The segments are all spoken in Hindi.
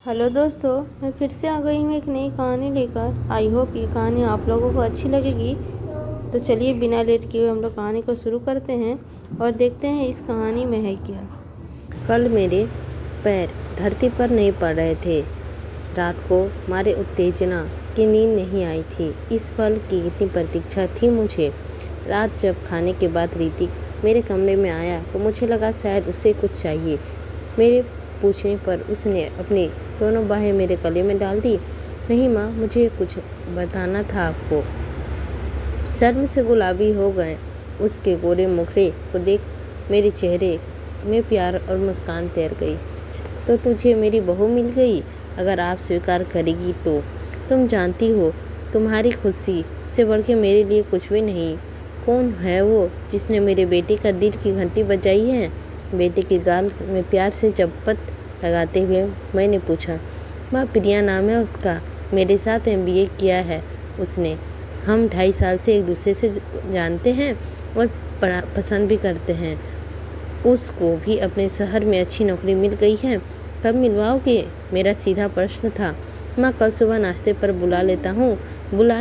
हेलो दोस्तों, मैं फिर से आ गई हूँ एक नई कहानी लेकर। आई होप ये कहानी आप लोगों को अच्छी लगेगी। तो चलिए बिना लेट किए हुए हम लोग कहानी को शुरू करते हैं और देखते हैं इस कहानी में है क्या। कल मेरे पैर धरती पर नहीं पड़ रहे थे। रात को मारे उत्तेजना की नींद नहीं आई थी। इस पल की इतनी प्रतीक्षा थी मुझे। रात जब खाने के बाद ऋतिक मेरे कमरे में आया तो मुझे लगा शायद उसे कुछ चाहिए। मेरे पूछने पर उसने अपनी दोनों बाहें मेरे गले में डाल दी। नहीं माँ, मुझे कुछ बताना था आपको। शर्म से गुलाबी हो गए। उसके गोरे मुखड़े को देख मेरे चेहरे में प्यार और मुस्कान तैर गई। तो तुझे मेरी बहू मिल गई। अगर आप स्वीकार करेगी तो तुम जानती हो तुम्हारी खुशी से बढ़ के मेरे लिए कुछ भी नहीं। कौन है वो जिसने मेरे बेटे का दिल की घंटी बजाई है? बेटे के गाल में प्यार से चपत लगाते हुए मैंने पूछा। माँ, प्रिया नाम है उसका। मेरे साथ MBA किया है उसने। हम 2.5 साल से एक दूसरे से जानते हैं और पसंद भी करते हैं। उसको भी अपने शहर में अच्छी नौकरी मिल गई है। कब मिलवाओगे? मेरा सीधा प्रश्न था। माँ, कल सुबह नाश्ते पर बुला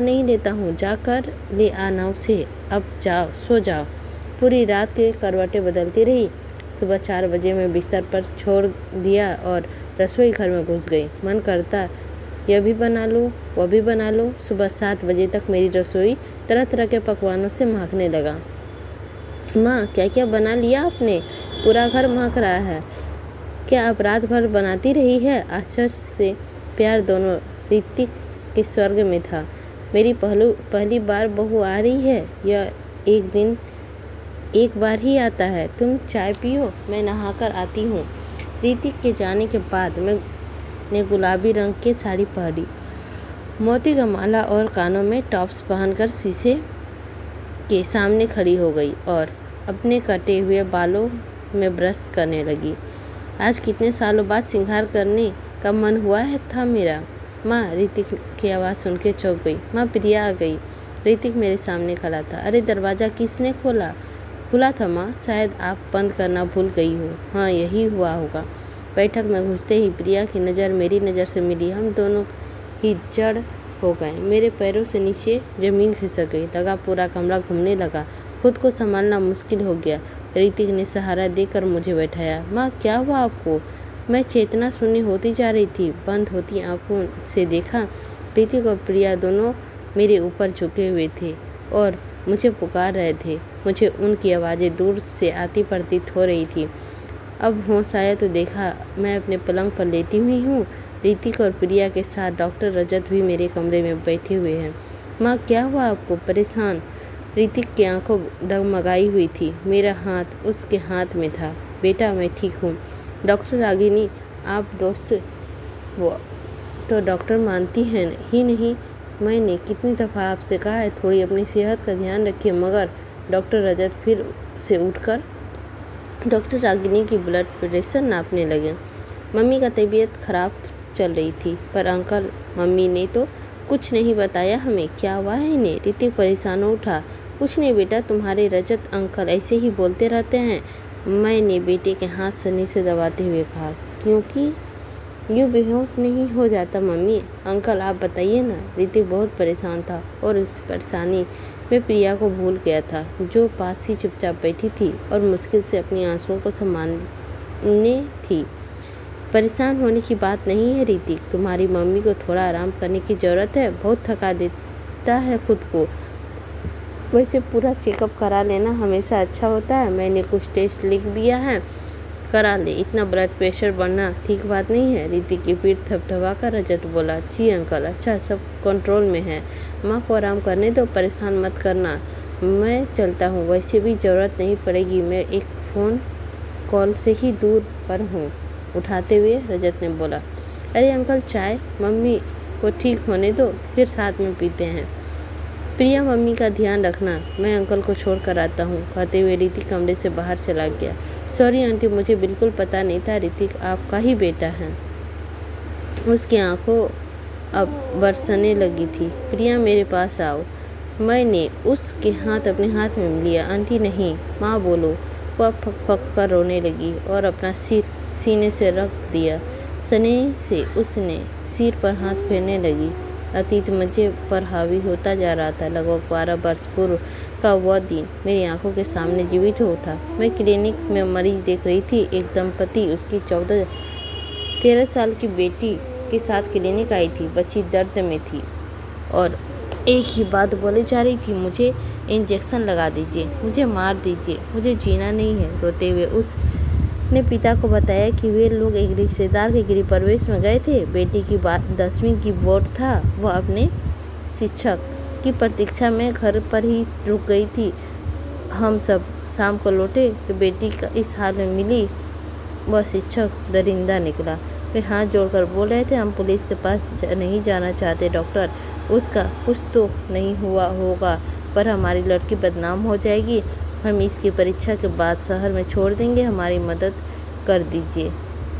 नहीं लेता हूँ। जाकर ले आना उसे। अब जाओ, सो जाओ। पूरी रात के करवटें बदलती रही। सुबह 4 बजे मैं बिस्तर पर छोड़ दिया और रसोई घर में घुस गई। मन करता यह भी बना लूँ, वह भी बना लूँ। सुबह 7 बजे तक मेरी रसोई तरह तरह के पकवानों से महकने लगा। माँ, क्या क्या बना लिया आपने? पूरा घर महक रहा है। क्या आप रात भर बनाती रही है? आश्चर्य से प्यार दोनों ऋतिक के स्वर्ग में था। मेरी पहली बार बहू आ रही है। यह एक दिन एक बार ही आता है। तुम चाय पियो, मैं नहाकर आती हूँ। ऋतिक के जाने के बाद मैंने गुलाबी रंग की साड़ी पहनी, मोती का माला और कानों में टॉप्स पहनकर शीशे के सामने खड़ी हो गई और अपने कटे हुए बालों में ब्रश करने लगी। आज कितने सालों बाद श्रृंगार करने का मन हुआ है था मेरा। माँ, ऋतिक की आवाज़ सुन के चौंक गई। माँ, प्रिया आ गई। ऋतिक मेरे सामने खड़ा था। अरे, दरवाज़ा किसने खोला? खुला था माँ, शायद आप बंद करना भूल गई हो। हाँ, यही हुआ होगा। बैठक में घुसते ही प्रिया की नज़र मेरी नज़र से मिली। हम दोनों ही जड़ हो गए। मेरे पैरों से नीचे जमीन खिसक गई। लगा पूरा कमरा घूमने लगा। खुद को संभालना मुश्किल हो गया। ऋतिक ने सहारा देकर मुझे बैठाया। माँ, क्या हुआ आपको? मैं चेतना शून्य होती जा रही थी। बंद होती आंखों से देखा, ऋतिक और प्रिया दोनों मेरे ऊपर झुके हुए थे और मुझे पुकार रहे थे। मुझे उनकी आवाज़ें दूर से आती प्रतीत हो रही थी। अब होश आया तो देखा मैं अपने पलंग पर लेटी हुई हूँ। ऋतिक और प्रिया के साथ डॉक्टर रजत भी मेरे कमरे में बैठे हुए हैं। माँ, क्या हुआ आपको? परेशान? ऋतिक की आंखों डगमगाई हुई थी। मेरा हाथ उसके हाथ में था। बेटा, मैं ठीक हूँ। डॉक्टर रागिनी, आप दोस्त वो तो डॉक्टर मानती हैं ही नहीं। मैंने कितनी दफ़ा आपसे कहा है थोड़ी अपनी सेहत का ध्यान रखिए, मगर डॉक्टर रजत फिर से उठकर डॉक्टर रागिनी की ब्लड प्रेशर नापने लगे। मम्मी का तबीयत खराब चल रही थी, पर अंकल मम्मी ने तो कुछ नहीं बताया हमें। क्या हुआ है इन्हें? ऋतिक परेशान हो उठा। कुछ नहीं बेटा, तुम्हारे रजत अंकल ऐसे ही बोलते रहते हैं। मैंने बेटे के हाथ सनी से दबाते हुए कहा। क्योंकि यूँ बेहोश नहीं हो जाता मम्मी। अंकल आप बताइए ना। ऋतिक बहुत परेशान था और उस परेशानी में प्रिया को भूल गया था, जो पास ही चुपचाप बैठी थी और मुश्किल से अपनी आंसुओं को संभालने थी। परेशान होने की बात नहीं है ऋतिक, तुम्हारी मम्मी को थोड़ा आराम करने की ज़रूरत है। बहुत थका देता है खुद को। वैसे पूरा चेकअप करा लेना हमेशा अच्छा होता है। मैंने कुछ टेस्ट लिख दिया है, करा ले। इतना ब्लड प्रेशर बढ़ना ठीक बात नहीं है। ऋतिक की पीठ थपथपा कर रजत बोला। जी अंकल, अच्छा, सब कंट्रोल में है। माँ को आराम करने दो, परेशान मत करना। मैं चलता हूँ, वैसे भी ज़रूरत नहीं पड़ेगी। मैं एक फ़ोन कॉल से ही दूर पर हूँ। उठाते हुए रजत ने बोला। अरे अंकल, चाय मम्मी को ठीक होने दो, फिर साथ में पीते हैं। प्रिया, मम्मी का ध्यान रखना, मैं अंकल को छोड़ कर आता हूँ, कहते हुए ऋतिक कमरे से बाहर चला गया। सॉरी आंटी, मुझे बिल्कुल पता नहीं था ऋतिक आपका ही बेटा है। उसकी आंखों अब बरसने लगी थी। प्रिया, मेरे पास आओ। मैंने उसके हाथ अपने हाथ में लिया। आंटी नहीं, माँ बोलो। वह फक फक कर रोने लगी और अपना सिर सीने से रख दिया। स्नेह से उसने सिर पर हाथ फेरने लगी। अतीत मुझे पर हावी होता जा रहा था। लगभग 12 वर्ष पूर्व का वह दिन मेरी आंखों के सामने जीवित हो उठा। मैं क्लिनिक में मरीज देख रही थी। एक दंपति उसकी 13 साल की बेटी के साथ क्लिनिक आई थी। बच्ची दर्द में थी और एक ही बात बोली जा रही थी, मुझे इंजेक्शन लगा दीजिए, मुझे मार दीजिए, मुझे जीना नहीं है। रोते हुए उसने पिता को बताया कि वे लोग एक रिश्तेदार के गृह प्रवेश में गए थे। बेटी की बात 10वीं की बोर्ड था। वह अपने शिक्षक की प्रतीक्षा में घर पर ही रुक गई थी। हम सब शाम को लौटे तो बेटी का इस हाल में मिली। वह शिक्षक दरिंदा निकला। वे हाथ जोड़कर बोल रहे थे, हम पुलिस के पास नहीं जाना चाहते डॉक्टर। उसका कुछ तो नहीं हुआ होगा पर हमारी लड़की बदनाम हो जाएगी। हम इसकी परीक्षा के बाद शहर में छोड़ देंगे, हमारी मदद कर दीजिए।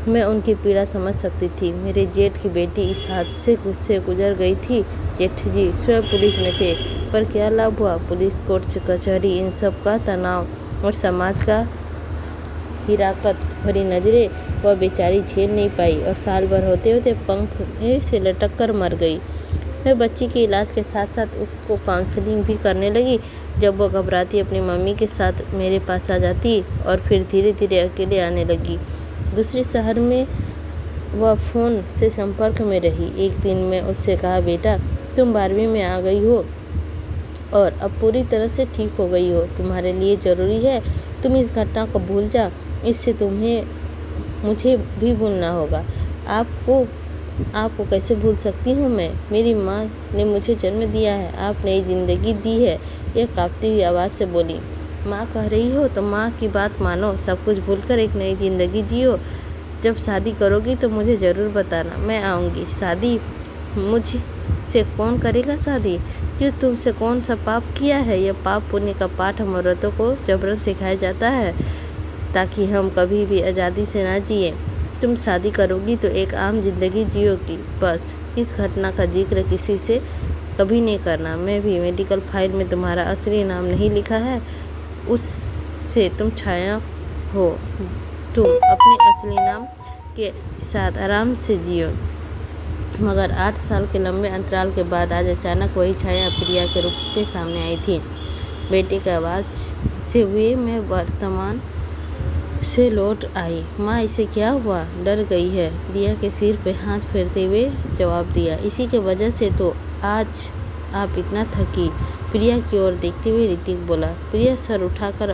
मैं उनकी पीड़ा समझ सकती थी। मेरे जेठ की बेटी इस हादसे से गुजर गई थी। जेठ जी स्वयं पुलिस में थे पर क्या लाभ हुआ। पुलिस, कोर्ट कचहरी, इन सब का तनाव और समाज का हिराकत भरी नजरें वह बेचारी झेल नहीं पाई और साल भर होते होते पंख से लटक कर मर गई। मैं बच्ची के इलाज के साथ साथ उसको काउंसलिंग भी करने लगी। जब वह घबराती अपनी मम्मी के साथ मेरे पास आ जाती और फिर धीरे धीरे अकेले आने लगी। दूसरे शहर में वह फ़ोन से संपर्क में रही। एक दिन मैं उससे कहा, बेटा तुम 12वीं में आ गई हो और अब पूरी तरह से ठीक हो गई हो। तुम्हारे लिए ज़रूरी है तुम इस घटना को भूल जा। इससे मुझे भी भूलना होगा। आपको कैसे भूल सकती हूँ मैं? मेरी माँ ने मुझे जन्म दिया है, आप नई जिंदगी दी है। यह कांपती हुई आवाज़ से बोली। माँ कह रही हो तो माँ की बात मानो, सब कुछ भूलकर एक नई जिंदगी जियो। जब शादी करोगी तो मुझे ज़रूर बताना, मैं आऊँगी। शादी मुझसे कौन करेगा शादी? क्यों, तुमसे कौन सा पाप किया है? यह पाप पुण्य का पाठ हम औरतों को जबरन सिखाया जाता है ताकि हम कभी भी आज़ादी से ना जिए। तुम शादी करोगी तो एक आम जिंदगी जियोगी, बस। इस घटना का जिक्र किसी से कभी नहीं करना। मैं भी मेडिकल फाइल में तुम्हारा असली नाम नहीं लिखा है, उससे तुम छाया हो। तुम अपने असली नाम के साथ आराम से जियो। मगर 8 साल के लंबे अंतराल के बाद आज अचानक वही छाया प्रिया के रूप में सामने आई थी। बेटे की आवाज़ से हुए मैं वर्तमान से लौट आई। माँ, इसे क्या हुआ? डर गई है, प्रिया के सिर पे हाथ फेरते हुए जवाब दिया। इसी के वजह से तो आज आप इतना थकी। प्रिया की ओर देखते हुए ऋतिक बोला। प्रिया सर उठाकर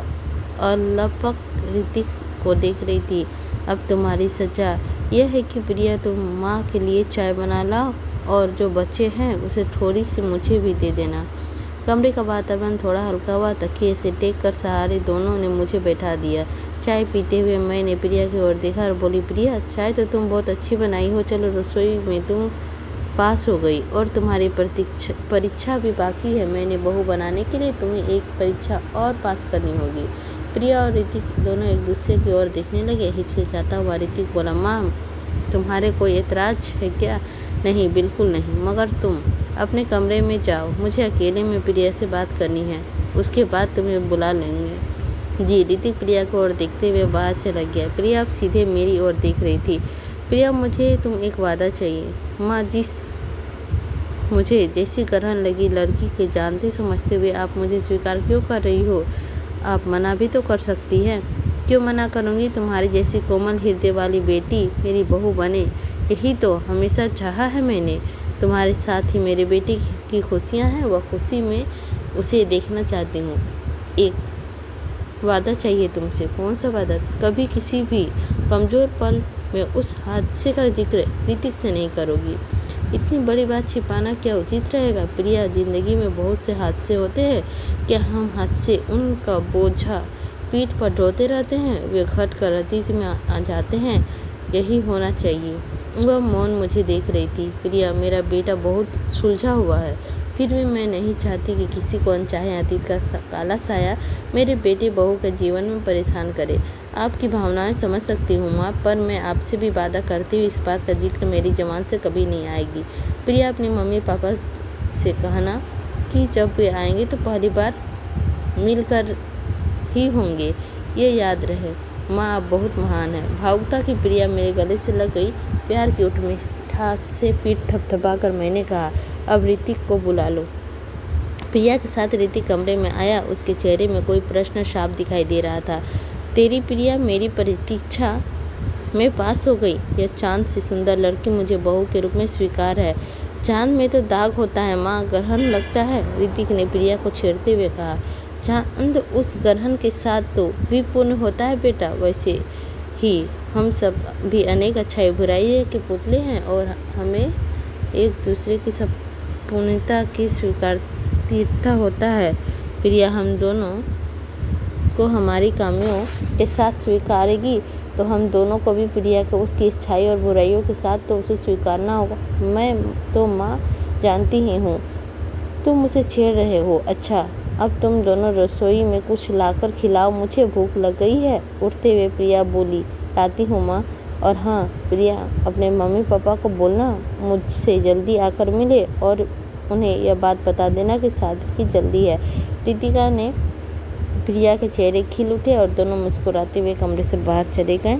अलपक ऋतिक को देख रही थी। अब तुम्हारी सजा यह है कि प्रिया तुम माँ के लिए चाय बना लाओ और जो बच्चे हैं उसे थोड़ी सी मुझे भी दे देना। कमरे का वातावरण थोड़ा हल्का हुआ। तकिए से टेक कर सहारे दोनों ने मुझे बैठा दिया। चाय पीते हुए मैंने प्रिया की ओर देखा और बोली, प्रिया चाय तो तुम बहुत अच्छी बनाई हो। चलो, रसोई में तुम पास हो गई और तुम्हारी परीक्षा भी बाकी है। मैंने बहू बनाने के लिए तुम्हें एक परीक्षा और पास करनी होगी। प्रिया और ऋतिक दोनों एक दूसरे की ओर देखने लगे। हिचकिचाता हुआ ऋतिक बोला, माँ तुम्हारे कोई एतराज़ है क्या? नहीं, बिल्कुल नहीं, मगर तुम अपने कमरे में जाओ, मुझे अकेले में प्रिया से बात करनी है, उसके बाद तुम्हें बुला लेंगे। जी। ऋतिक प्रिया को ओर देखते हुए बाहर चला गया। प्रिया अब सीधे मेरी ओर देख रही थी। प्रिया, मुझे तुम एक वादा चाहिए। माँ, मुझे जैसी ग्रहण लगी लड़की के जानते समझते हुए आप मुझे स्वीकार क्यों कर रही हो? आप मना भी तो कर सकती हैं। क्यों मना करूँगी? तुम्हारी जैसी कोमल हृदय वाली बेटी मेरी बहू बने, यही तो हमेशा चाहा है मैंने। तुम्हारे साथ ही मेरे बेटे की खुशियाँ हैं, वह खुशी में उसे देखना चाहती हूँ। एक वादा चाहिए तुमसे। कौन सा वादा? कभी किसी भी कमज़ोर पल में उस हादसे का जिक्र ऋतिक से नहीं करोगी। इतनी बड़ी बात छिपाना क्या उचित रहेगा? प्रिया, ज़िंदगी में बहुत से हादसे होते हैं, क्या हम हादसे उनका बोझा पीठ पर ढोते रहते हैं? वे घट कर अतीत में आ जाते हैं, यही होना चाहिए। वह मौन मुझे देख रही थी। प्रिया, मेरा बेटा बहुत सुलझा हुआ है, फिर भी मैं नहीं चाहती कि किसी को अनचाहे अतीत का काला साया मेरे बेटे बहू के जीवन में परेशान करे। आपकी भावनाएं समझ सकती हूँ माँ, पर मैं आपसे भी वादा करती हुई इस बात का जिक्र मेरी ज़बान से कभी नहीं आएगी। प्रिया, अपने मम्मी पापा से कहना कि जब वे आएंगे तो पहली बार मिलकर ही होंगे, ये याद रहे। माँ आप बहुत महान है। भावुकता की प्रिया मेरे गले से लग गई। प्यार की उठ मिठास से पीठ थपथपाकर मैंने कहा, अब ऋतिक को बुला लो। प्रिया के साथ ऋतिक कमरे में आया। उसके चेहरे में कोई प्रश्न साफ दिखाई दे रहा था। तेरी प्रिया मेरी प्रतीक्षा में पास हो गई। यह चांद सी सुंदर लड़की मुझे बहू के रूप में स्वीकार है। चांद में तो दाग होता है माँ, ग्रहण लगता है, ऋतिक ने प्रिया को छेड़ते हुए कहा। चांद उस ग्रहण के साथ तो भी पूर्ण होता है बेटा। वैसे ही हम सब भी अनेक अच्छाई बुराई के पुतले हैं और हमें एक दूसरे की सब पूर्णता की स्वीकारता होता है। प्रिया हम दोनों को हमारी खामियों के साथ स्वीकारेगी तो हम दोनों को भी प्रिया को उसकी अच्छाई और बुराइयों के साथ तो उसे स्वीकारना होगा। मैं तो माँ जानती ही हूँ तुम मुझे छेड़ रहे हो। अच्छा अब तुम दोनों रसोई में कुछ लाकर खिलाओ, मुझे भूख लग गई है। उठते हुए प्रिया बोली, लाती हूँ माँ। और हाँ प्रिया, अपने मम्मी पापा को बोलना मुझसे जल्दी आकर मिले और उन्हें यह बात बता देना कि शादी की जल्दी है। रितिका ने प्रिया के चेहरे खिल उठे और दोनों मुस्कुराते हुए कमरे से बाहर चले गए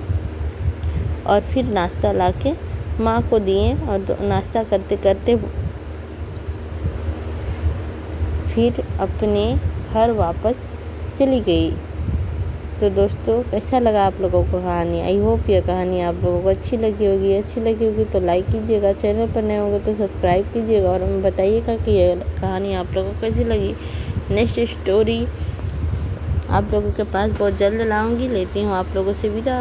और फिर नाश्ता लाके माँ को दिए और नाश्ता करते करते फिर अपने घर वापस चली गई। तो दोस्तों कैसा लगा आप लोगों को कहानी? आई होप यह कहानी आप लोगों को अच्छी लगी होगी। तो लाइक कीजिएगा, चैनल पर नए होंगे तो सब्सक्राइब कीजिएगा और हमें बताइएगा कि यह कहानी आप लोगों को कैसी लगी। नेक्स्ट स्टोरी आप लोगों के पास बहुत जल्द लाऊंगी। लेती हूँ आप लोगों से विदा।